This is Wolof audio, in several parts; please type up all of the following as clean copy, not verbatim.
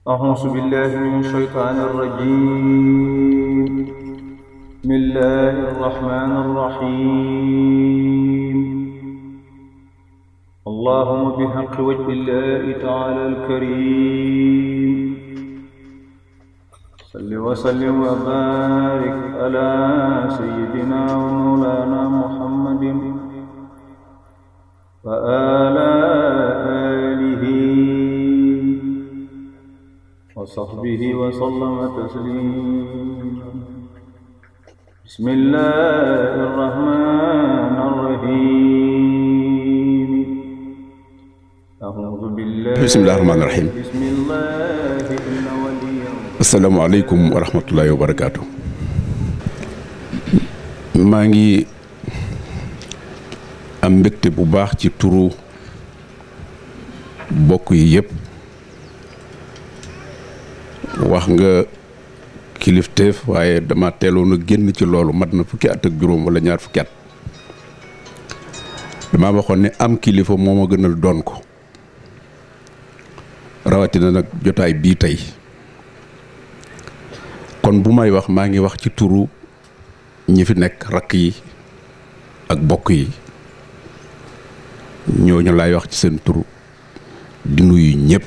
أعوذ بالله من الشيطان الرجيم بسم الله الرحمن الرحيم اللهم بحق وجه الله تعالى الكريم صل وسلم وبارك على سيدنا ومولانا محمد وعلى آله وصحبه وسلم تسليما بسم الله الرحمن الرحيم أعوذ بالله بسم الله الرحمن الرحيم بسم الله إن ولي السلام عليكم ورحمة الله وبركاته maa ngi am mbégte bu baax ci turu bokk yi yépp wax nga kilifteef waaye dama teeloon a génn ci loolu mat na fukki at ak juróom wala ñaar fukki at dama waxoon ne am kilifa moo ma gënal doon ko rawatina nag jotaay bii tey kon bu may wax maa ngi wax ci turu ñi fi nekk rakk yi ak bokk yi ñooñu laay wax ci seen turu di nuyu ñëpp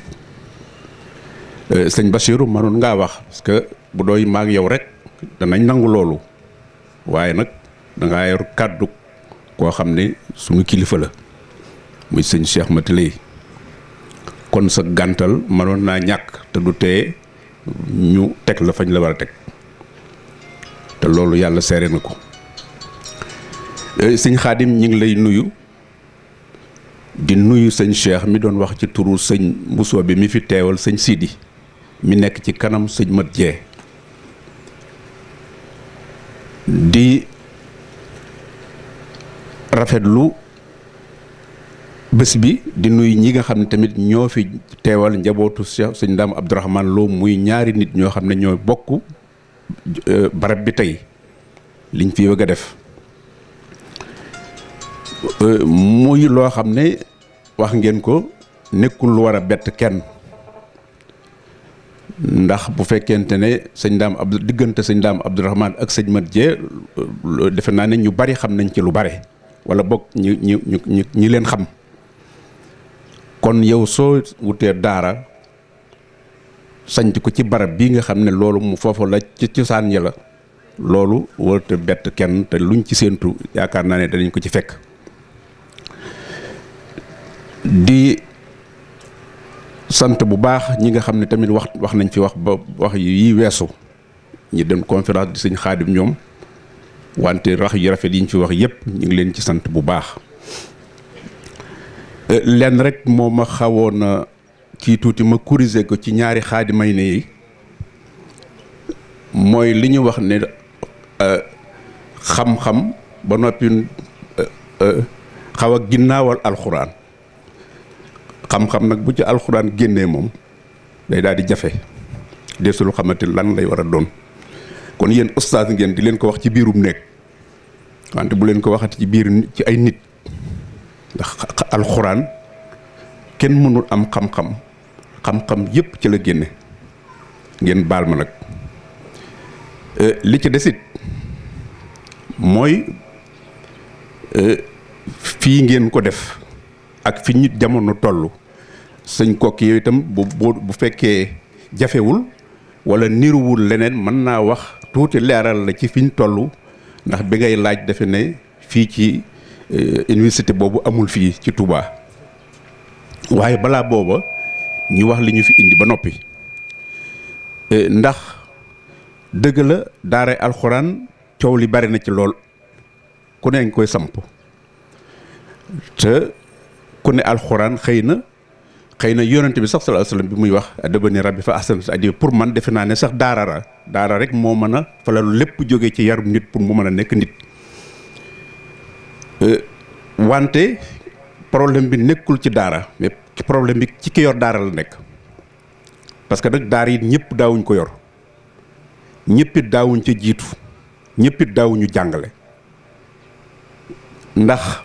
sëñ Bachirou mënoon ngaa wax parce que bu dooy maa ngi yow rek danañ nangu loolu waaye nag dangaa yor kàddu koo xam ne suñu kilifa la muy sëñ Cheikh Matiley kon sa gàntal mënoon naa ñàkk te du tee ñu teg la fañ la war a teg te loolu yàlla seere na ko sëñ Xaadim ñi ngi lay nuyu di nuyu sëñ Cheikh mi doon wax ci turu sëñ Mbusoo bi mi fi teewal sëñ Sidi mi nekk ci kanam sëñ Mat Jee di rafetlu bés bi di nuyu ñi nga xam ne tamit ñoo fi teewal njabootu Cheikh sëñ Ndaam Abdourahmane Lo muy ñaari nit ñoo xam ne ñoo bokk barab bi tey liñ fi bëgg a def muy loo xam ne wax ngeen ko nekkul lu war a bett kenn ndax bu fekkente ne sëñ Ndaam diggante sëñ Ndaam Abdourahmane ak sëñ Mat Jee defe naa ne ñu bari xam nañ ci lu bare wala bokk ñi leen xam kon yow soo wutee daara sanc ko ci barab bii nga xam ne loolu mu foofu la ci cosaan ya la loolu warut a bett kenn te luñ ci séentu yaakaar naa ne danañ ko ci fekk di sant bu baax ñi nga xam ne tamit wax nañ fi wax ba wax yi weesu ñi dem conférence di sëñ Xaadim ñoom wante rax yu rafet yi ñu fi wax yépp ñu ngi leen ci sant bu baax lenn rek moo ma xawoon a kii tuuti ma corriger ko ci ñaari xaadimay ne yi mooy li ñu wax ne xam-xam ba noppi xaw a ginnaawal alxuraan xam-xam nag bu ci alxuraan génnee moom day daal di jafe desul xamante lan lay war a doon kon yéen ustaas ngeen di leen ko wax ci biirum nekk wante bu leen ko waxati ci biir ci ay nit ndax alxuraan kenn mënul am xam-xam yépp ci la génne ngeen baal ma nag li ci desit mooy fii ngeen ko def ak fi nit jamono toll sëñ kokki yooyu itam bu fekkee jafewul wala niruwul leneen mën naa wax tuuti leeral la ci fi ñu toll ndax bi ngay laaj defe ne fii ci université boobu amul fii ci Touba waaye balaa booba ñu wax li ñu fi indi ba noppi ndax dëgg la daara alxuraan coow li bari na ci lool ku ne nga koy samp te ku ne alxuraan xëy na yonent bi sax sallallahu alayhi wasallam bi muy wax adabani rabbi fa ahsana ta'dibi pour man defe naa ne sax daara rek moo mën a fa la lépp jógee ci yarum nit pour mu mën a nekk nit wante problème bi nekkul ci daara mais problème bi ci ki yor daara la nekk parce que nag daara yi ñëpp daawuñ ko yor ñëpp it daawuñ ca jiitu ñëpp it daawuñu jàngale ndax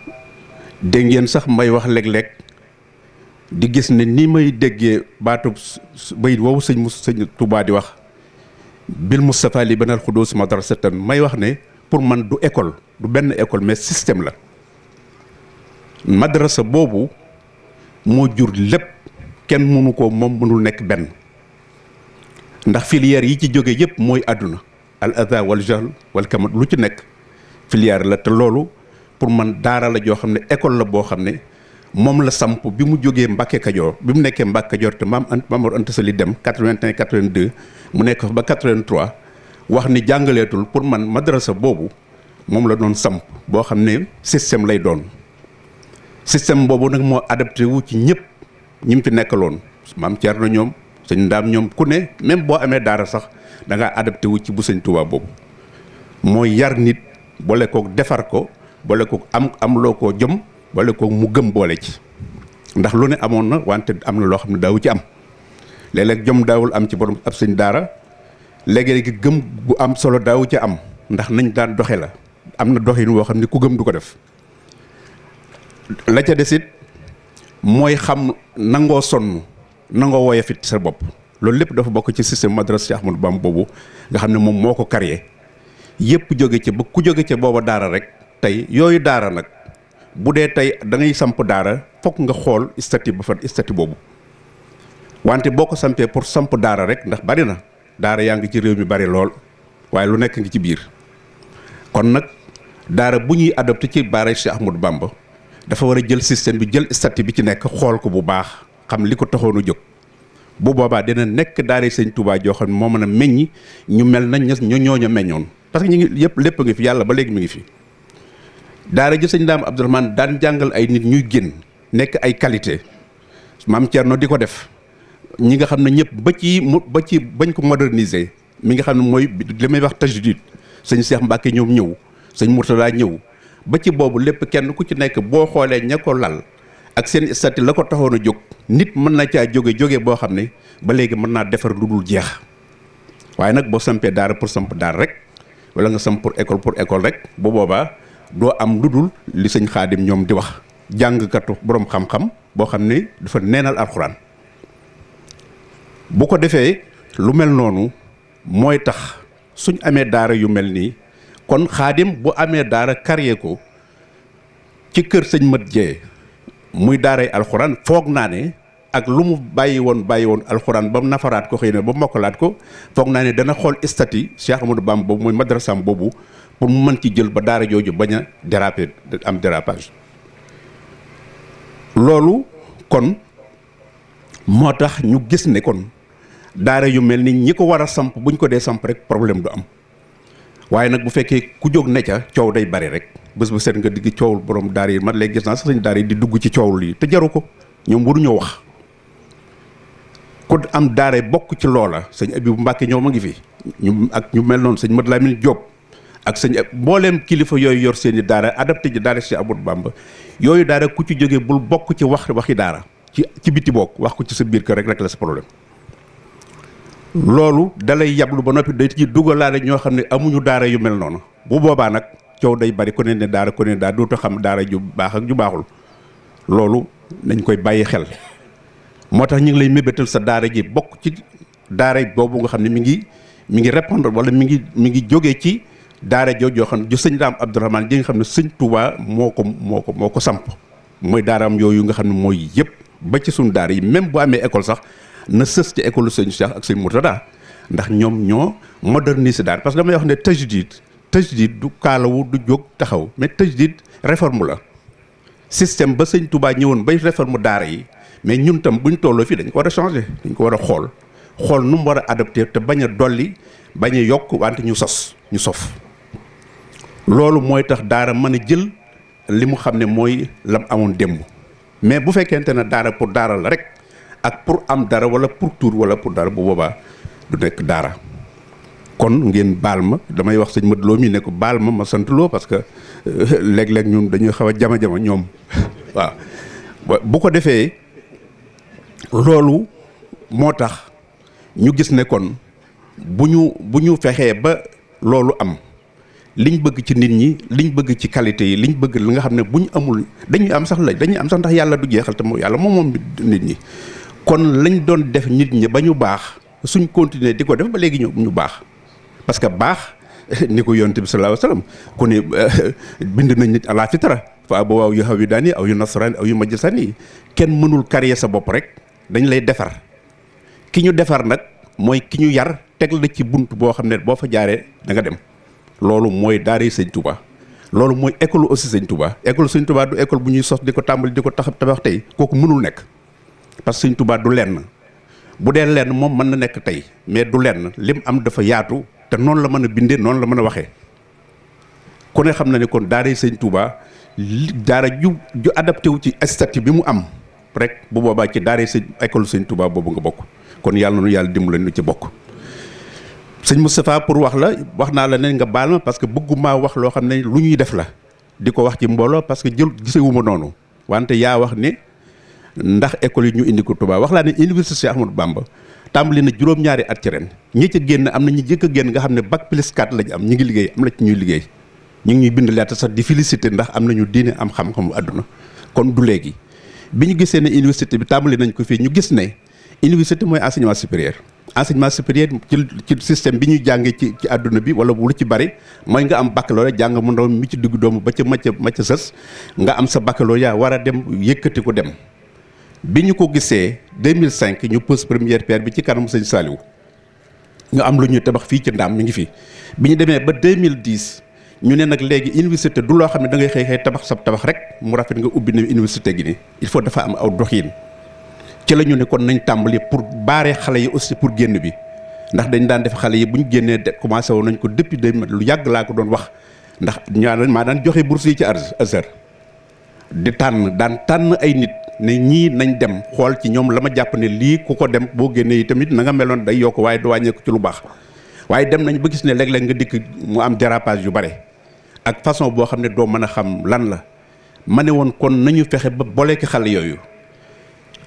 dégg ngeen sax may wax léeg-léeg di gis ne ni may déggee baatu bayit woowu sëñ Touba di wax bil Moustapha li banal xudus madrasatan may wax ne pour man du école du benn école mais système la madrasa boobu moo jur lépp kenn mënu ko moom mënul nekk benn ndax filière yi ci jóge yëpp mooy àdduna al adha wal jahl wal kamal lu ci nekk filière la te loolu pour man daara la joo xam ne école la boo xam ne moom la samp bi mu jógee Mbàkke Kajoor bi mu nekkee Mbàkke Kajoor te maam Mor Anta Sali dem 81 82 mu nekk fa ba 83 wax ni jàngaleetul pour man madrasa boobu moom la doon samp boo xam ne système lay doon système boobu nag moo adapté wu ci ñëpp ñi mu fi nekkaloon maam Thierno ñoom sëñ Ndaam ñoom ku ne même boo amee daara sax da ngaa adapté wu ci bu sëñ Tuubaa boobu mooy yar nit boole kook defar ko boole kook am loo koo jëm boole kook mu gëm boole ci ndax lu ne amoon na wante am na loo xam ne daawu ci am léeg-léeg jom daawul am ci borom ab sëñ daara léegi-léegi gëm bu am solo daawu ci am ndax nañ daan doxe la am na doxin woo xam ne ku gëm du ko def la ca desit mooy xam nangoo sonn nangoo woyofit sa bopp loolu lépp dafa bokk ci système madrasa Cheikh Ahmadou Bamba boobu nga xam ne moom moo ko créé yëpp jóge ca ba ku jóge ca booba daara rek tey yooyu daara nag bu dee tey da ngay samp daara fokk nga xool statut ba fa statut boobu wante boo ko sampee pour samp daara rek ndax bari na daara yaa ngi ci réew mi bari lool waaye lu nekk ngi ci biir kon nag daara bu ñuy adopté ci baara Cheikh Ahmadou Bamba dafa war a jël système bi jël statut bi ci nekk xool ko bu baax xam li ko taxoon a jóg bu boobaa dina nekk daara sëñ Touba joo xam ne moo mën a meññi ñu mel nañ ñu ñooñu meññoon parce que ñu ngi yëpp lépp ngi fi yàlla ba léegi mi ngi fi daara ji sëñ Daam Abdourahmane daan jàngal ay nit ñuy génn nekk ay qualité maam Thierno di ko def ñi nga xam ne ñëpp ba ci bañ ko moderniser mi nga xam ne mooy li may wax tajdid sëñ Cheikh Mbacke ñoom ñëw sëñ Mourtada ñëw ba ci boobu lépp kenn ku ci nekk boo xoolee ña ko lal ak seen statut la ko taxoon a jóg nit mën na caa jóge boo xam ne ba léegi mën naa defar lu dul jeex waaye nag boo sampee daara pour samp daara rek wala nga samp pour école rek bu boobaa doo am lu dul li sëñ Xaadim ñoom di wax jàngkatu borom xam-xam boo xam ne dafa neenal alxuraan bu ko defee lu mel noonu mooy tax suñ amee daara yu mel nii kon Xaadim bu amee daara karye ko ci kër sëñ Mat Jee muy daaray alxuraan foog naa ne ak lu mu bàyyi woon alxuraan ba mu nafaraat ko xëy na ba mokkalaat ko foog naa ne dana xool statut Cheikh Ahmadou Bamba boobu mooy madrasam boobu pour mu mën ci jël ba daara jooju bañ a déraper am dérapage loolu kon moo tax ñu gis ne kon daara yu mel ni ñi ko war a samp buñ ko dee samp rek problème du am waaye nag bu fekkee ku jóg ne ca coow day bari rek bés bu seet nga digg coowul borom daara yi man léegi gis naa sax sañ daara yi di dugg ci coowul yi te jaru ko ñoom waruñoo wax ku am daara bokk ci loola sëñ Abibu Mbàkke ñoom a ngi fi ñu mel noonu sëñ Mat Lamin Jóob ak sëñ mbooleem kilifa yooyu yor seen i daara adapté ji daara Cheikh Ahmadou Bamba yooyu daara ku ci jógee bul bokk ci waxi daara ci biti bokk wax ko ci sa biir kër rek la sa problème loolu dalay yablu ba noppi day ci dugalaale ñoo xam ne amuñu daara yu mel noonu bu boobaa nag coow day bari ku ne daara ku ne daara dootu xam daara ju baax ak ju baaxul loolu nañ koy bàyyi xel moo tax ñu ngi lay mébétal sa daara ji bokk ci daara boobu nga xam ne mi ngi répondre wala mi ngi jógee ci daara joo xam ne ju sëñ Daam Abdourahmane ji nga xam ne sëñ Touba moo ko samp mooy daaraam yooyu nga xam ne mooy yëpp ba ci suñu daara yi même bu amee école sax na sës ci école sëñ Cheikh ak sëñ Mourtada ndax ñoom ñoo moderniser daara parce que damay wax ne tajdid du kaalawu du jóg taxaw mais tajdid réforme la système ba sëñ Touba ñëwoon bay réforme daara yi mais ñun tam buñ tolloo fii dañ ko war a changer dañ ko war a xool nu mu war a adapté te bañ a dolli bañ a yokk wante ñu sof loolu mooy tax daara mën a jël li mu xam ne mooy lam amoon démb mais bu fekkente ne daara pour daara la rek ak pour am dara wala pour tuur wala pour dara bu boobaa du nekk daara kon ngeen baal ma damay wax sëñ Modou Lo mi ne ko baal ma sant loo parce que léeg-léeg ñun dañuy xaw a jama ñoom waaw bu ko defee loolu moo tax ñu gis ne kon bu ñu fexee ba loolu am liñ bëgg ci nit ñi liñ bëgg ci qualité yi liñ bëgg li nga xam ne bu ñu amul dañuy am sax ndax yàlla du jeexal te moom yàlla moom nit ñi kon lañ doon def nit ñi ba ñu baax suñ continuer di ko def ba léegi ñu baax parce que baax ni ko yonent bi sallallahu alayhi wasallam ku ne bind nañ nit ala fitra fa abawaahu yuhawwidaani aw yunasraani aw yumajjisaani kenn mënul créer sa bopp rek dañ lay defar ki ñu defar nag mooy ki ñu yar teg la ci bunt boo xam ne boo fa jaaree da nga dem loolu mooy daara sëñ Touba loolu mooy école aussi sëñ Touba école sëñ Touba du école bu ñuy sos di ko tàmbali di ko tabax tey kooku mënul nekk parce que sëñ Touba du lenn bu dee lenn moom mën na nekk tey mais du lenn lim am dafa yaatu te noonu la mën a bindee noonu la mën a waxee ku ne xam na ne kon daara sëñ Touba daara ju adapté wu ci statut bi mu am rek bu boobaa ci daara sëñ école sëñ Touba boobu nga bokk kon yàlla nu yàlla dimbali nu ci bokk. sëñ Moustapha pour wax naa la ne nga baal ma parce que bëgguma wax loo xam ne lu ñuy def la di ko wax ci mbooloo parce que gisewuma noonu wante yaa wax ne ndax école yi ñu indi ko Touba wax laa ne université Ahmadou Bamba tàmbali na juróom-ñaari at ci ren ñi ci génn am na ñu jëkk a génn nga xam ne bac plus 4 lañu am ñu ngi liggéey am na ci ñuy liggéey ñu ngi ñuy bind lettre sax di félicité ndax am nañu diine am xam-xamu àdduna kon du léegi bi ñu gisee ne université bi tàmbali nañ ko fii ñu gis ne université mooy enseignement supérieur ci système bi ñuy jàngee ci àdduna bi wala lu ci bari mooy nga am baccalauréat jàng mu ndaw mi ci diggu doomu ba ca macca sës nga am sa baccalauréat war a dem yëkkati ko dem bi ñu ko gisee 2005 ñu pose première pierre bi ci kanamu sëñ Saliou ñu am lu ñuy tabax fii ci Ndaam mi ngi fi bi ñu demee ba 2010 ñu ne nag léegi université du loo xam ne da ngay xëy tabax sa tabax rek mu rafet nga ubbi ne université gi ni il faut dafa am aw doxiin ci la ñu ne kon nañ tàmbali pour baare xale yi aussi pour génn bi ndax dañ daan def xale yi bu ñu génnee commencé woon nañ ko depuis 2000 lu yàgg laa ko doon wax ndax maa daan joxe bourse yi ci Azhar di tànn ay nit ne ñii nañ dem xool ci ñoom la ma jàpp ne lii ku ko dem boo génnee yi tamit na nga meloon day yokk waaye du wàññeeku ci lu baax waaye dem nañ ba gis ne léeg-léeg nga dikk mu am dérapage yu bare ak façon boo xam ne doo mën a xam lan la ma ne woon kon nañu fexe ba boleeki xale yooyu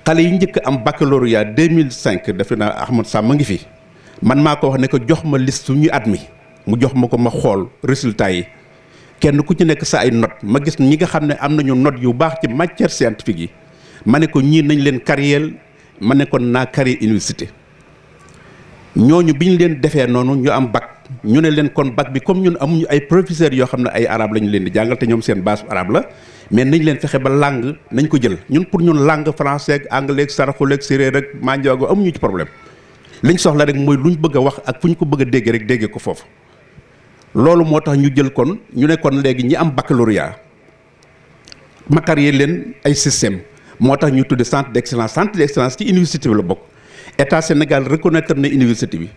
xale yi njëkk am baccalauréat 2005 defe naa Ahmad Sam ma ngi fi man maa ko wax ne ko jox ma liste ñu at mi mu jox ma ko ma xool résultat yi kenn ku ci nekk sa ay note ma gis ñi nga xam ne am nañu note yu baax ci matière scientifique yi ma ne ko ñii nañ leen carrière ma ne ko naa carrière université ñooñu bi ñu leen defee noonu ñu am bac ñu ne leen kon bac bi comme ñun amuñu ay professeurs yoo xam ne ay arabe lañu leen di jàngal te ñoom seen base arabe la mais nañ leen fexe ba langue nañ ko jël ñun pour ñun langue français ak anglais ak saraxule ak séeréer ak manjaago amuñu ci problème liñ soxla rek mooy luñ bëgg a wax ak fu ñu ko bëgg a déggee rek déggee ko foofu loolu moo tax ñu jël kon ñu ne kon léegi ñi am baccalauréat ma carrière leen ay système moo tax ñu tudde centre d'excellence ci université bi la bokk état Sénégal reconnaître na université bi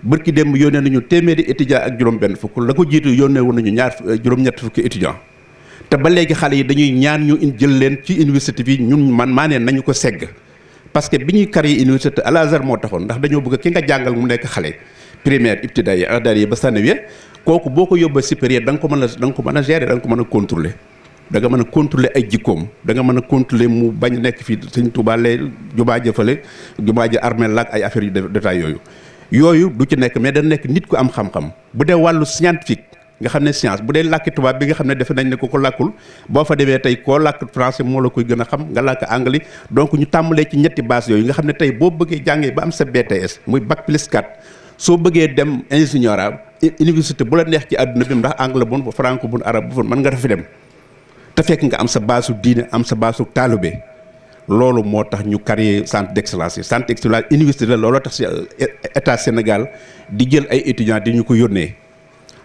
bërki dem yónnee nañu téeméeri étudiant ak juróom-benn fukk la ko jiitu yónnee woon nañu juróom-ñett fukki étudiant te ba léegi xale yi dañuy ñaan ñu jël leen ci université bi ñun maa neen nañu ko segg parce que bi ñuy créer université Al Azhar moo taxoon ndax dañoo bëgg ki nga jàngal mu nekk xale primaire ibtidaay adaari ba sanawiya kooku boo ko yóbbee supérieur da nga ko mën a gérer da nga ko mën a contrôler da nga mën a contrôler ay jikkoom da nga mën a contrôler mu bañ nekk fii Sëñ Tuubaa lee jumaa jëfale jumaa ji armeel laak ay affaires yu détail yooyu du ci nekk mais da nekk nit ku am xam-xam bu dee wàllu scientifique nga xam ne science bu dee làkki tubaab bi nga xam ne defe nañ ne ko làkkul boo fa demee tey koo làkk français moo la koy gën a xam nga làkk anglais donc ñu tàmbalee ci ñetti base yooyu nga xam ne tey boo bëggee jàngee ba am sa BTS muy bac plus 4 soo bëggee dem ingénieur université bu la neex ci àdduna bi ndax anglais bu franco bu arabe bu mën nga dafa dem te fekk nga am sa baasu diine am sa baasu taalube loolu moo tax ñu créer centre d'excellence yi centre d'excellence université la looloo tax si état Sénégal di jël ay étudiants di ñu ko yónnee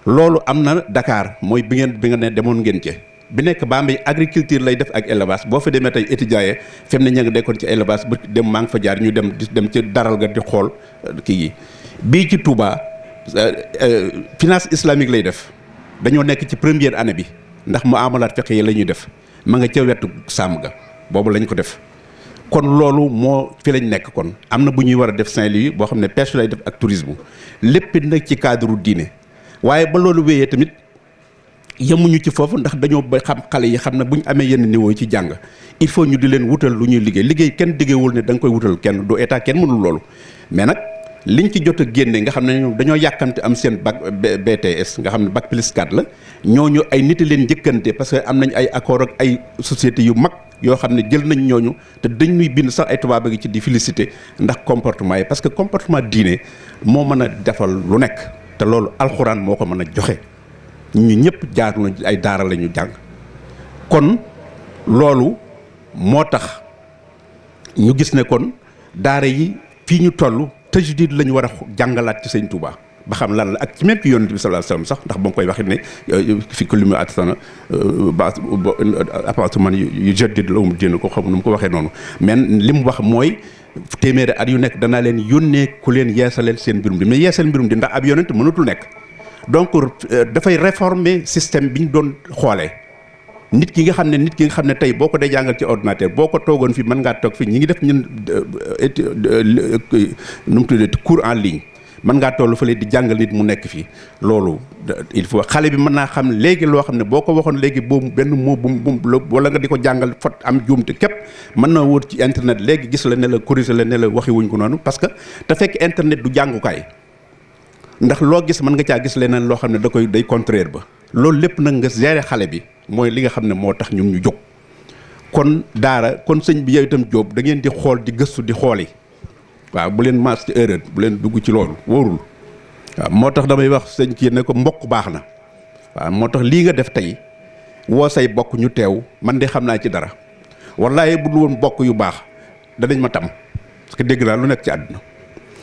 loolu am na Dakar mooy bi nga ne demoon ngeen ci bi nekk Bambey agriculture lay def ak élevage boo fa demee tey étudiants yi fi mu ne ña ngi dekkoon ci élevage ba dem maa ngi fa jaar ñu dem ci daral ga di xool kii yi bii ci Touba finance islamique lay def dañoo nekk ci première année bi ndax mu amalaat fexe yi la ñuy def ma nga ca wetu sàmm ga boobu lañ ko def kon loolu moo fi lañ nekk kon am na bu ñuy war a def Saint-Louis boo xam ne pêche lay def ak tourisme lépp nag ci cadre diine waaye ba loolu wéyee tamit yemuñu ci foofu ndax dañoo ba xam xale yi xam ne bu ñu amee yenn niveau yi ci jàng il faut ñu di leen wutal lu ñuy liggéey kenn diggéewul ne da nga koy wutal kenn du état kenn mënul loolu mais nag liñ ci jot a génne nga xam ne ñoom dañoo yàkkamte am seen bac BTS nga xam ne bac plus 4 la ñooñu ay nit leen njëkkante parce que am nañ ay accord ak ay sociétés yu mag yoo xam ne jël nañ ñooñu te dañ ñuy bind sax ay tubaab gi ci di félicité ndax comportement yi parce que comportement diine moo mën a defal lu nekk te loolu alxuraan moo ko mën a joxe ñu ñëpp jaar nañ ay daara la ñu jàng kon loolu moo tax ñu gis ne kon daara yi fii ñu toll tajdid la ñu war a jàngalaat ci sëñ Touba ba xam lan la ak ci même ci yonent bi sallallahu alayhi wasallam sax ndax ba mu koy waxit ne fi ko li mu atsana appartement yu jaddid la diine ko xam nu mu ko waxee noonu mais li mu wax mooy téeméeri at yu nekk danaa leen yónnee ku leen yeesaleel seen mbirum di mais yeesal mbirum di ndax ab yonent mënatul nekk donc dafay réformer système bi ñu doon xoolee nit ki nga xam ne tey boo ko dee jàngal ci ordinateur boo ko toogoon fi mën ngaa toog fi ñi ngi def ñun nu mu tuddee cours en ligne mën ngaa toll fële di jàngal nit mu nekk fii loolu il faut xale bi mën naa xam léegi loo xam ne boo ko waxoon léegi boobu benn mot bu wala nga di ko jàngal fot am juumte képp mën na wóor ci internet léegi gis la ne la corriger la ne la waxi wuñ ko noonu parce que te fekk internet du jàngukaay ndax loo gis mën nga caa gis leneen loo xam ne day contraire ba loolu lépp nag nga gérer xale bi mooy li nga xam ne moo tax ñun ñu jóg kon daara kon sëñ bi yow itam Jóob da ngeen di xool di gëstu di xooli waaw bu leen maas ci erreur bu leen dugg ci loolu wóorul waaw moo tax damay wax sëñ kii ne ko mbokk baax na waaw moo tax lii nga def tey woo say bokk ñu teew man de xam naa ci dara wallaahi bu dul woon bokk yu baax danañ ma tam parce que dégg naa lu nekk ci àdduna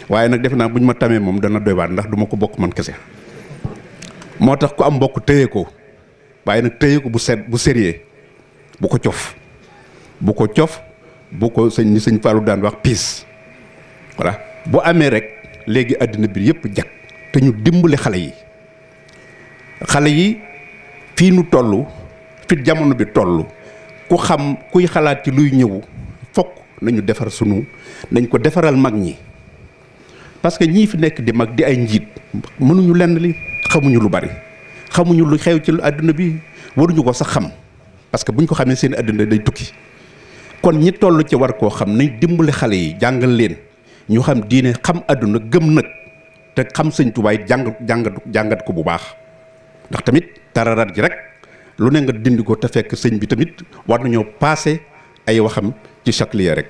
waaye nag defe naa bu ñu ma tamee moom dana doy waar ndax du ma ko bokk man kese moo tax ku am mbokk téye ko waaye nag téye ko bu sérieux bu ko cof bu ko sëñ Fallou daan wax piis voilà bu amee rek léegi àddina bi yëpp jag te ñu dimbali xale yi fii nu toll fi jamono bi toll kuy xalaat ci luy ñëw fokk nañu defar nañ ko defaral mag ñi parce que ñii fi nekk di mag di ay njiit mënuñu lenn li xamuñu lu bari xamuñu lu xew ci àdduna bi waruñu ko sax xam parce que buñ ko xamee seen àdduna day tukki kon ñi toll ci war koo xam nañ dimbali xale yi jàngal leen ñu xam diine xam àdduna gëm nag te xam sëñ Tuubaa jàngat ko bu baax ndax tamit tararat ji rek lu ne nga dindi ko te fekk sëñ bi tamit war nañoo passé ay waxam ci chakliya rek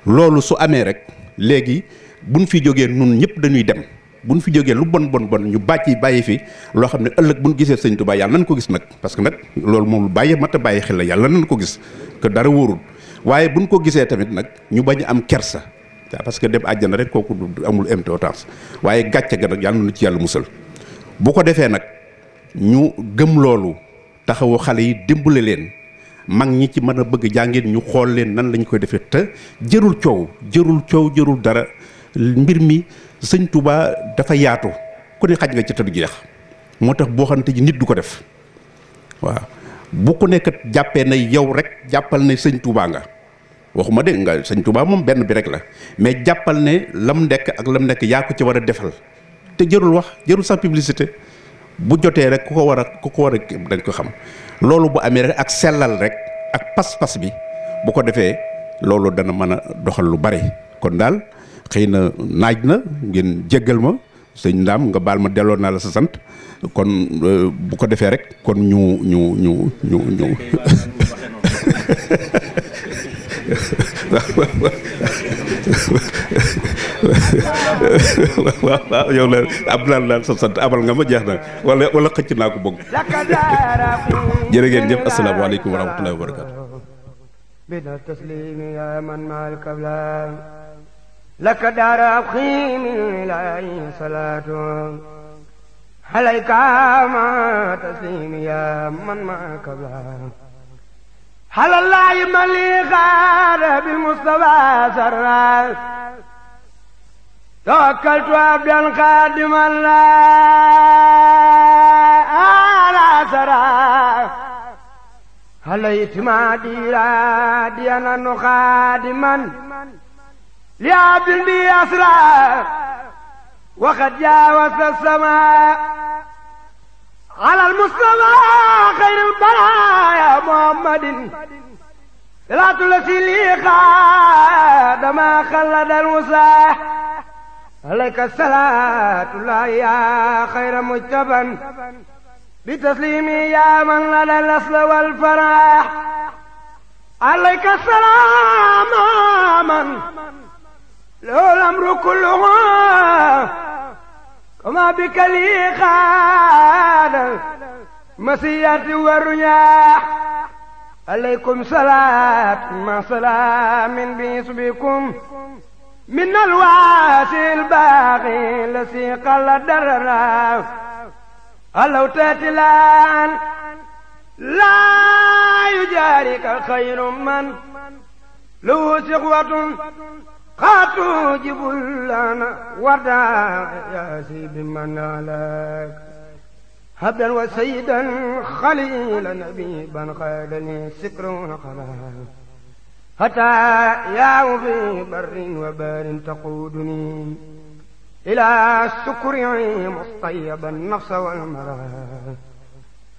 loolu su amee rek léegi buñ fi jógee nun ñëpp dañuy dem buñ fi jógee lu bon ñu bàyyi fi loo xam ne ëllëg buñ gisee sëñ Tuubaa yàlla nañ ko gis nag parce que nag loolu moom mat a bàyyi xel la yàlla nañ ko gis que dara wóorul waaye buñ ko gisee tamit nag ñu bañ a am kersa waaw parce que dem àjjana rek kooku amul importance waaye gàcce ga nag yàlla na ci yàlla musal bu ko defee nag ñu gëm loolu taxawu xale yi dimbale leen mag ñi ci mën a bëgg jàngeen ñu xool leen nan lañ koy defee te jërul coow dara mbir mi sëñ Touba dafa yaatu ku ne xaj nga ci tëdd jeex moo tax boo xamante ji nit du ko def waaw bu ku nekk jàppee na yow rek jàppal ne sëñ Touba nga waxuma de nga sëñ Touba moom benn bi rek la mais jàppal ne lam nekk yaa ko ci war a defal te jërul sax publicité bu jotee rek ku ko war a dañ ko xam loolu bu amee rek ak sellal rek ak pas-pas bi bu ko defee loolu dana mën a doxal lu bari kon daal xëy na naaj na ngeen jéggal ma sëñ Ndaam nga baal ma delloo naa la sa sant kon bu ko defee rek kon ñu waaw yow la Abdoulaye sa sant abal nga ma jeex na wala xëcc naa ko bëgg jërë ngeen jëf asalaamaaleykum wa rahmatullahi wa barakatu bina taslimi ya man mal kabla laka dara khim la salatu alayka ma taslimi ya man ma kabla على الله مليغار بالمصطفى سرا توكلت عبدا خادما لا على سرا عليت ما ديرا ديانا خادما لعبد بي أسرا وقد جاوزت السماء على المصطفى خير البرايا محمد صلاة التي لي خادما خلد المساح عليك الصلاة الله يا خير مجتبى بتسليمي يا من لدى الأصل والفرح عليك السلام من له الأمر كله كما بك لي خاد مسيرتي والرياح عليكم صلاة مع سلام باسمكم من الواسع الباقي الذي قل درنا ألو تاتلان لا يجارك خير من له سقوة قاتو جبلنا وردا ياسي بمن عليك هبدا وسيدا خليلا نبيبا خالني سكرون خلال حتى يا في بر وبار تقودني إلى السكر مصطيبا النفس والمراد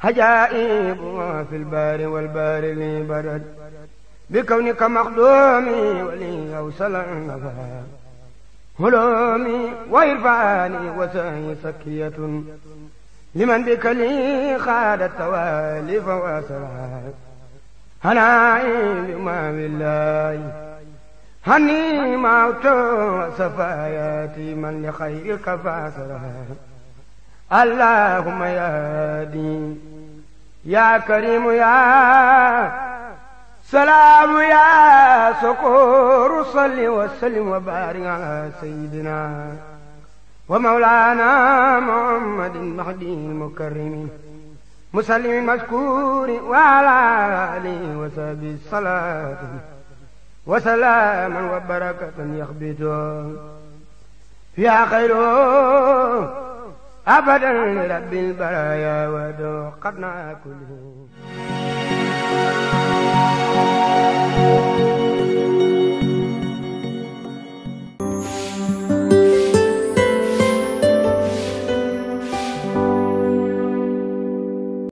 هجائب في البار والبار لي برد بكونك مخدومي ولي أوصل النفا هلومي وإرفاني وسعي سكية لمن بك لي خاد التوالي فواصلات هنائي بما بالله هني موت صفاياتي من لخيرك فاسرات اللهم يا دين يا كريم يا سلام يا سكور صل وسلم وبارك على سيدنا ومولانا محمد المهدي المكرم مسلم مشكور وعلى آله وصحبه الصلاة وسلاما وبركة يخبطون يا خير أبدا لرب البرايا ودو قدنا كله